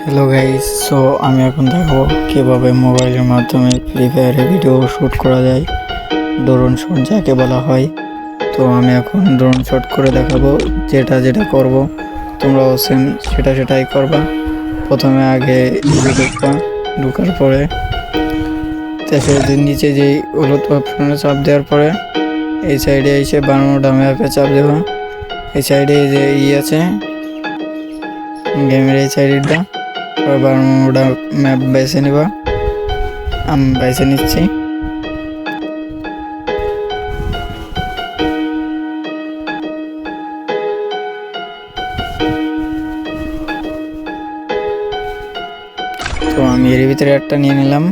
Hello guys, so আমি এখন দেখাবো কীভাবে মোবাইলের মাধ্যমে ফ্রি ফায়ারে ভিডিও শ্যুট করা যায়। ড্রোন শট যাকে বলা হয়। তো আমি এখন ড্রোন শট করে দেখাবো। যেটা যেটা করব তোমরাও সেম সেটাই করবা। প্রথমে আগে ঢুকবা, ঢুকার পরে নিচে যেই হলুদ অপশনে চাপ দেওয়ার পরে এই সাইডে এসে বানানো ডামে অ্যাপে চাপ দেবা। এই সাইডে যে আছে গেমের এই সাইডটা বারমুডা ম্যাপ বেছে নিবা। আমি বেছে নিচ্ছি। তো আমি এর ভিতরে একটা নিয়ে নিলাম।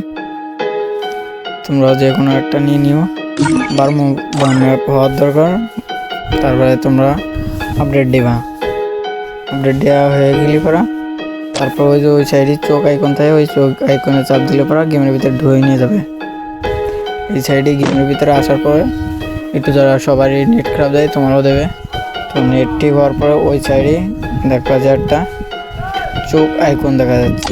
তোমরাও যে কোনো একটা নিয়ে নিও। বারমুডা ম্যাপ হওয়ার দরকার। তারপরে তোমরা আপডেট দিবা। আপডেট দেওয়া হয়ে গেলে পরা তারপর ওই যে ওই সাইডে চোখ আইকন থাকে, ওই চোখ আইকনে চাপ দিলে পরা গেমের ভিতরে ঢুয়ে নিয়ে যাবে। এই সাইডে গেমের ভিতরে আসার পরে একটু যারা সবারই নেট খারাপ যায় তোমারও দেবে। তো নেট ঠিক হওয়ার পরে ওই সাইডে দেখা যায় একটা চোখ আইকন দেখা যাচ্ছে।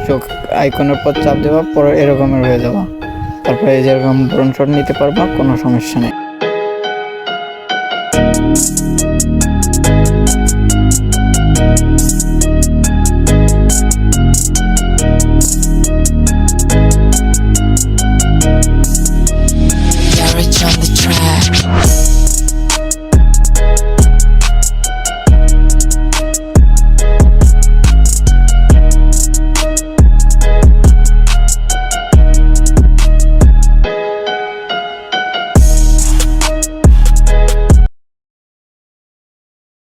চোখ আইকনের পর চাপ দেওয়া পরে এরকমের হয়ে যাওয়া। তারপরে যেরকম ড্রোন শট নিতে পারবা, কোনো সমস্যা নেই।